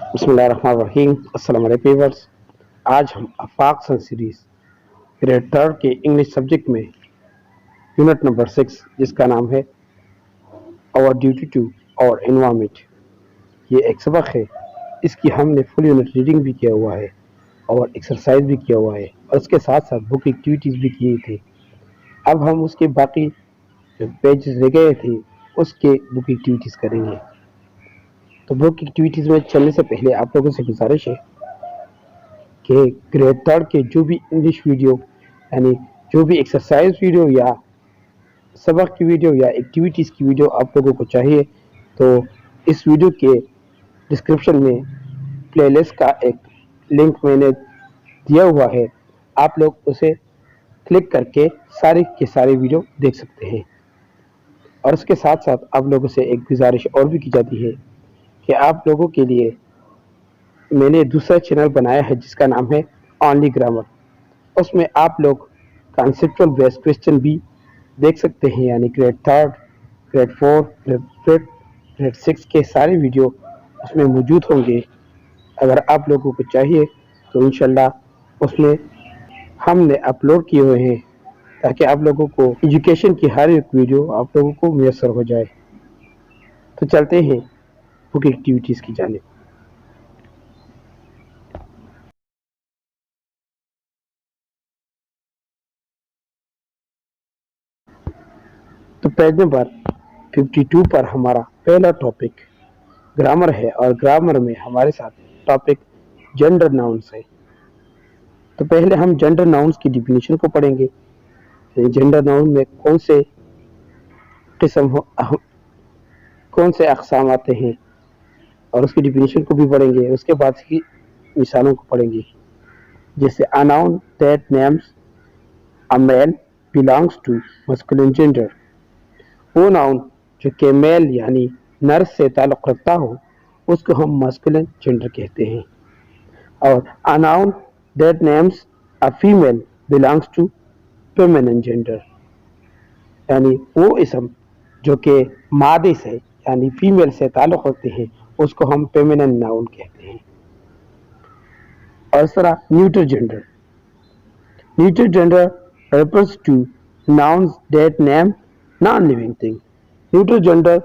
बिस्मिल्लाहिर्रहमानिर्रहीम। अस्सलाम वालेकुम व्यूअर्स। आज हम आफाक सन सीरीज ग्रेड थर्ड के इंग्लिश सब्जेक्ट में यूनिट नंबर 6 जिसका नाम है आवर ड्यूटी टू और एनवायरनमेंट, ये एक सबक है। इसकी हमने फुल यूनिट रीडिंग भी किया हुआ है और एक्सरसाइज भी किया हुआ है और उसके साथ साथ बुक एक्टिविटीज़ भी किए थे। अब हम उसके बाकी जो पेजेस रह गए थे उसके बुक एक्टिविटीज़ करेंगे। तो बुक एक्टिविटीज़ में चलने से पहले आप लोगों से गुजारिश है कि ग्रेड थर्ड के जो भी इंग्लिश वीडियो यानी जो भी एक्सरसाइज वीडियो या सबक की वीडियो या एक्टिविटीज़ की वीडियो आप लोगों को चाहिए तो इस वीडियो के डिस्क्रिप्शन में प्लेलिस्ट का एक लिंक मैंने दिया हुआ है। आप लोग उसे क्लिक करके सारी के सारी वीडियो देख सकते हैं। और उसके साथ साथ आप लोगों से एक गुजारिश और भी की जाती है कि आप लोगों के लिए मैंने दूसरा चैनल बनाया है जिसका नाम है ऑनली ग्रामर। उसमें आप लोग कॉन्सेप्चुअल बेस्ड क्वेश्चन भी देख सकते हैं, यानी grade third, grade four, grade fifth, grade six के सारे वीडियो उसमें मौजूद होंगे। अगर आप लोगों को चाहिए तो इंशाल्लाह उसमें हमने अपलोड किए हुए हैं ताकि आप लोगों को एजुकेशन की हर एक वीडियो आप लोगों को मैसर हो जाए। तो चलते हैं बुक एक्टिविटीज़ की जानिब। तो पेज नंबर 52 पर हमारा पहला टॉपिक ग्रामर है और ग्रामर में हमारे साथ टॉपिक जेंडर नाउन्स है। तो पहले हम जेंडर नाउन्स की डिफिनीशन को पढ़ेंगे। जेंडर नाउन में कौन से कौन से अक़साम आते हैं और उसकी डिफिनीशन को भी पढ़ेंगे। उसके बाद की मिसालों को पढ़ेंगे, जैसे a noun that names a male belongs to masculine gender. वो नाउन जो कि मेल यानी नर से ताल्लुक़ रखता हो उसको हम मस्कुलिन जेंडर कहते हैं। और a noun that names a female belongs to feminine gender, यानी वो इसम जो कि मादे से यानी फीमेल से ताल्लुक़ रखते हैं उसको हम फेमिनिन नाउन कहते हैं। और इस तरह neutral gender, neutral gender refers to nouns that name non-living thing। Neutral gender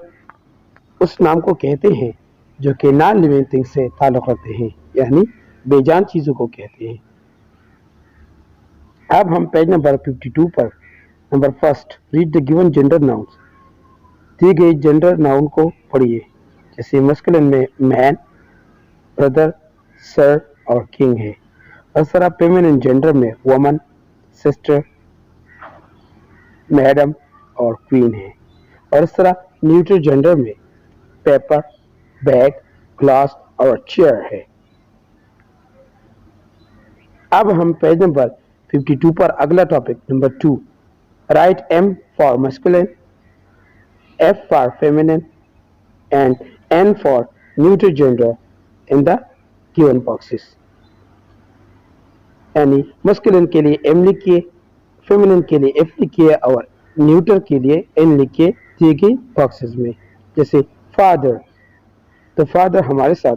उस नाम को कहते हैं जो कि नॉन लिविंग थिंग से ताल्लुक़ रखते हैं, यानी बेजान चीज़ों को कहते हैं। अब हम पेज नंबर 52 पर number first read the given gender nouns, दिए गए जेंडर नाउन को पढ़िए। जैसे मस्कुलिन में मैन, ब्रदर, सर और किंग है। और तरह फेमिनिन जेंडर में वुमन, सिस्टर, मैडम और क्वीन है। और इस तरह न्यूट्रल जेंडर में पेपर, बैग, ग्लास और चेयर है। अब हम पेज नंबर 52 पर अगला topic number 2 write M for masculine, F for feminine and N for neutral gender in the given boxes. यानी मस्कुलिन के लिए एम लिखिए, फेमिनिन के लिए एफ लिखिए और न्यूट्रल के लिए एन लिखिए दिए गए बॉक्सेस में। जैसे फादर, तो फादर हमारे साथ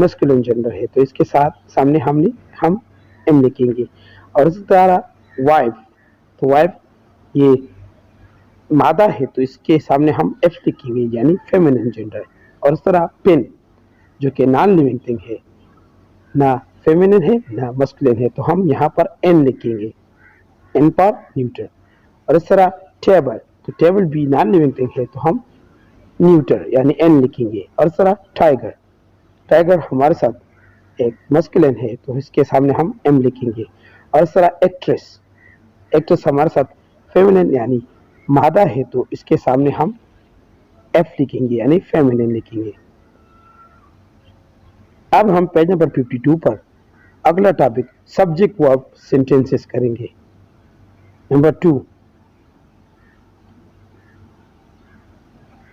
मस्कुलिन जेंडर है तो इसके साथ सामने हम एम लिखेंगे। और इसी तरह वाइफ, तो वाइफ ये मादा है तो इसके सामने हम एफ लिखेंगे यानी फेमिनिन जेंडर। और इस तरह पेन जो कि नॉन लिविंग थिंग है, ना फेमिनिन है ना मस्कुलिन है, तो हम यहाँ पर एन लिखेंगे, एन पर न्यूट्रल। और इस तरह टेबल, तो टेबल भी नॉन लिविंग थिंग है तो हम न्यूट्रल यानी एन लिखेंगे। और इस तरह टाइगर, टाइगर हमारे साथ एक मस्कुलिन है तो इसके सामने हम एम लिखेंगे। और इस तरह एक्ट्रेस, एक्ट्रेस हमारे साथ फेमिनिन यानी मादा है तो इसके सामने हम एफ लिखेंगे यानी फेमिनिन लिखेंगे। अब हम पेज नंबर 52 पर अगला टॉपिक सब्जेक्ट वर्ब सेंटेंसेस करेंगे। नंबर 2,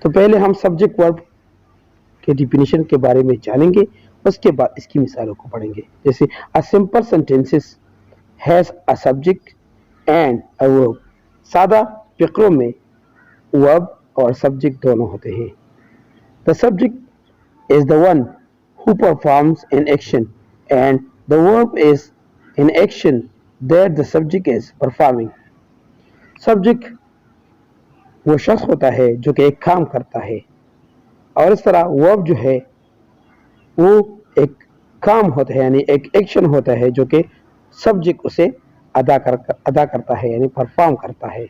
तो पहले हम सब्जेक्ट वर्ब के डिफिनीशन के बारे में जानेंगे, उसके बाद इसकी मिसालों को पढ़ेंगे। जैसे a simple sentences has a subject and a verb. सादा फिक्रों में वर्ब और सब्जेक्ट दोनों होते हैं। The subject is the one who performs an action, and the verb is in action that the subject is performing. Subject वो शख्स होता है जो कि एक काम करता है, और इस तरह वर्ब जो है वो एक काम होता है, यानी एक एक्शन होता है जो कि सब्जेक्ट उसे अदा करता है, यानी परफॉर्म करता है.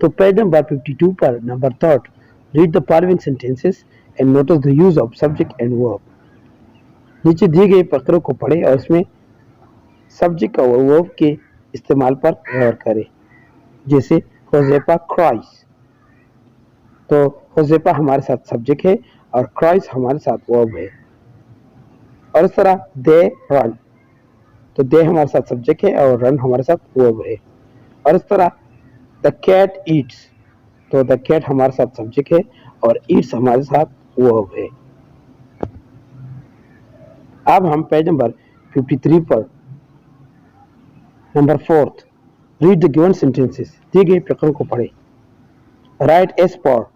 तो पेज नंबर 52 पर number 3, read the following sentences and notice the use of subject and verb. नीचे दिए गए फकरों को पढ़ें और इसमें सब्जेक्ट और वर्ब के इस्तेमाल पर गौर करें. जैसे होजेपा क्राइस, तो होजेपा हमारे साथ सब्जेक्ट है और क्राइस हमारे साथ वर्ब है. और इस तरह दे रन, तो दे हमारे साथ सब्जेक्ट है और रन हमारे साथ वर्ब है. और इस तरह द कैट ईट्स, तो द कैट हमारे साथ सब्जेक्ट है और ईट्स हमारे साथ वर्ब है. अब हम पेज नंबर 53 पर number 4, read the given sentences, दिए गए प्रकरण को पढ़ें. Write S for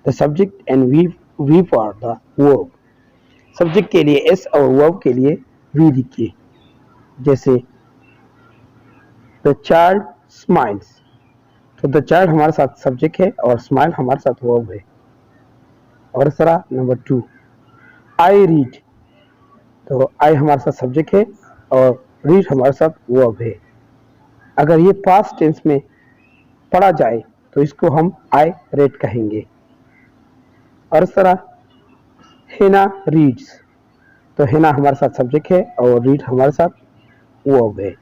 the subject and V for the verb. Subject के लिए एस और वर्ब के लिए वी लिखिए. जैसे द चाइल्ड स्माइल्स, तो द चाइल्ड हमारे साथ सब्जेक्ट है और स्माइल हमारे साथ वर्ब है. और इस तरह नंबर 2, आई रीड, तो आई हमारे साथ सब्जेक्ट है और रीड हमारे साथ वर्ब है. अगर ये पास्ट टेंस में पढ़ा जाए तो इसको हम आई रेड कहेंगे. और इस तरह हिना रीड्स, तो हिना हमारे साथ सब्जेक्ट है और रीड हमारे साथ वर्ब है.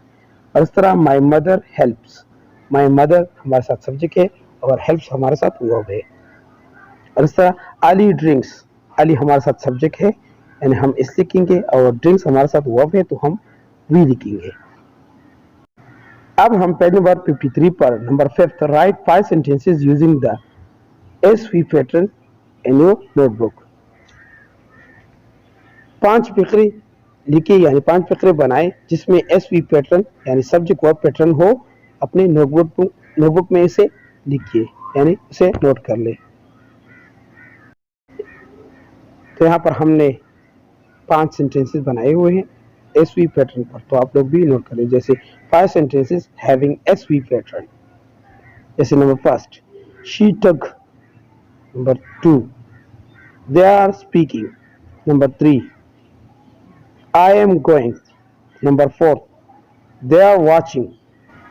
और इस तरह my mother helps, my mother हमारे साथ सब्जेक्ट है और हेल्प्स हमारे साथ वर्ब है. और इस तरह अली ड्रिंक्स, अली हमारे साथ सब्जेक्ट है यानी हम इस लिखेंगे और ड्रिंक्स हमारे साथ वर्ब है तो हम वी लिखेंगे. अब हम पेज नंबर 53 पर number 5, write 5 sentences using the SV pattern in your notebook. 5 फिक्रे लिखिए, यानी 5 फिक्रे बनाए जिसमें एसवी पैटर्न यानी सब्जेक्ट वर्ब पैटर्न हो. अपने नोटबुक में इसे लिखिए, यानी इसे नोट कर ले. तो यहाँ पर हमने 5 सेंटेंसेस बनाए हुए हैं एसवी पैटर्न पर, तो आप लोग भी नोट करें. जैसे 5 सेंटेंसेस हैविंग एसवी पैटर्न. जैसे number 1, she tug. Number 2, they are speaking. Number 3, I am going. Number 4, they are watching.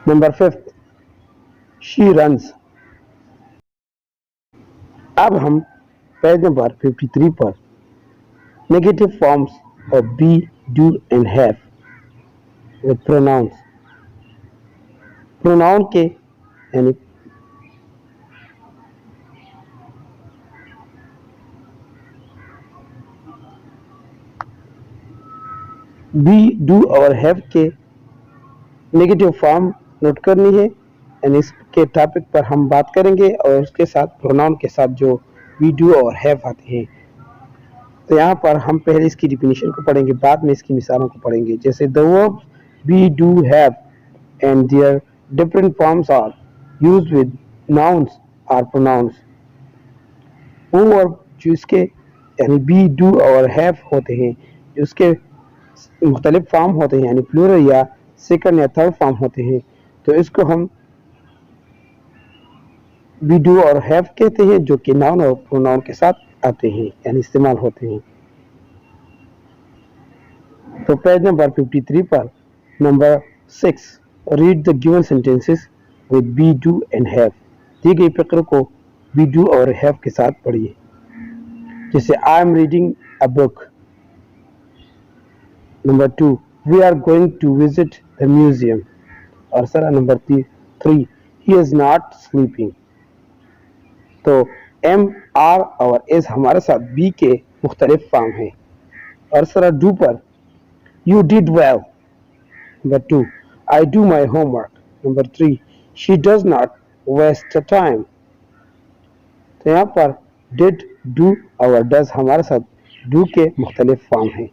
Number 5, she runs. अब हम पेज नंबर 53 पर negative forms of be, do and have with pronouns. Pronoun के यानी be, do और have के negative form note करनी है, यानी इसके टॉपिक पर हम बात करेंगे और उसके साथ प्रोनाउन के साथ जो बी, डू और हैव आते हैं. तो यहाँ पर हम पहले इसकी डिफिनीशन को पढ़ेंगे, बाद में इसकी मिसालों को पढ़ेंगे. जैसे the verbs be, do, have and their different forms are used with nouns or pronouns. वो वर्ब जो इसके यानी बी, डू और हैव होते हैं, जो उसके मुख्तलिफ फॉर्म होते हैं यानी प्लूरल या सेकंड या थर्ड फॉर्म होते हैं, तो इसको हम बी, डू और हैव कहते हैं, जो कि नाउन और प्रोनाउन के साथ आते हैं यानी इस्तेमाल होते हैं. तो पेज नंबर 53 पर number 6, read the given sentences with be, do and have. दी गई फकरों को बी, डू और हैव के साथ पढ़िए. जैसे I am reading a book. Number 2, we are going to visit the museum. और sir number 3, he is not sleeping. तो एम, आर और एस हमारे साथ बी के मुख्तलिफ फॉर्म हैं. और सर डू पर you did well. Number 2, I do my homework. Number 3, she does not waste the time. तो यहाँ पर did, do और does हमारे साथ do के मुख्तलिफ फॉर्म हैं.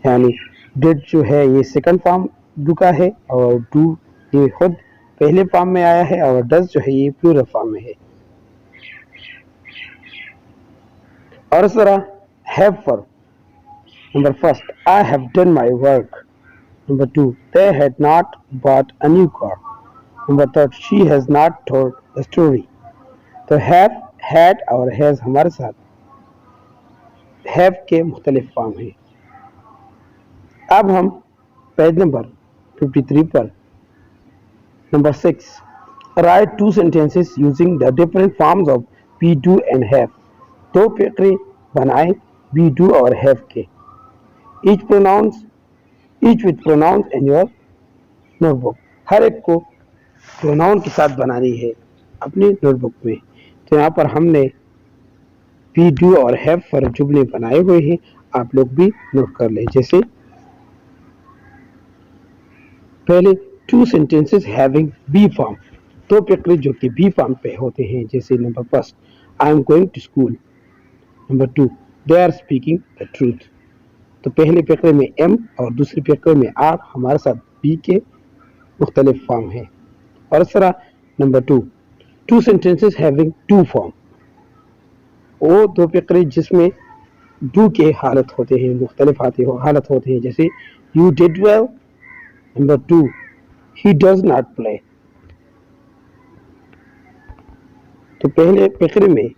यानी did जो है ये सेकंड फॉर्म do का है और do ये खुद पहले फॉर्म में आया है और does जो है ये प्लूरल फॉर्म में है. اور اس طرح have for number first, I have done my work. Number two, they had not bought a new car. Number third, she has not told the story. تو have, had اور has ہمارے ساتھ have کے مختلف فارم ہیں. اب ہم page number 53 per number 6 write two sentences using the different forms of be do and have. دو فقرے بنائیں be do اور have کے. each with pronouns in your notebook. ہر ایک کو پروناؤن کے ساتھ بنانی ہے اپنی نوٹ بک میں. تو یہاں پر ہم نے be do اور have پر جملے بنائے ہوئے ہیں, آپ لوگ بھی نوٹ کر لیں. جیسے پہلے two sentences having be form, دو فقرے جو کہ be form پہ ہوتے ہیں. جیسے number first I am going to school. Number two they are speaking the truth. تو پہلے فقرے میں am اور دوسری فقرے میں are ہمارے ساتھ be کے مختلف فارم ہیں. اور اس طرح number two two sentences having do form, وہ دو فقرے جس میں do کے حالت ہوتے ہیں, مختلف حالت ہوتے ہیں. جیسے you did well. Number two he does not play. تو پہلے فقرے میں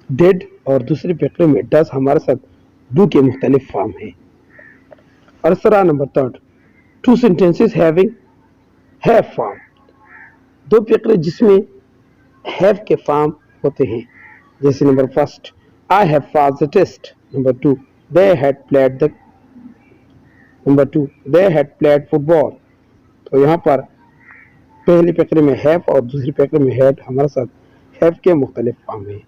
did اور دوسری فقرے میں does ہمارے ساتھ do کے مختلف فارم ہیں. اور اس طرح number third two sentences having have form, دو فقرے جس میں have کے فارم ہوتے ہیں. جیسے number first I have passed the test. Number two they had played football. تو یہاں پر پہلی فقرے میں have اور دوسری فقرے میں had ہمارے ساتھ have کے مختلف فارم ہیں.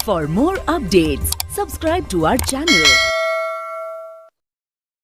For more updates, subscribe to our channel.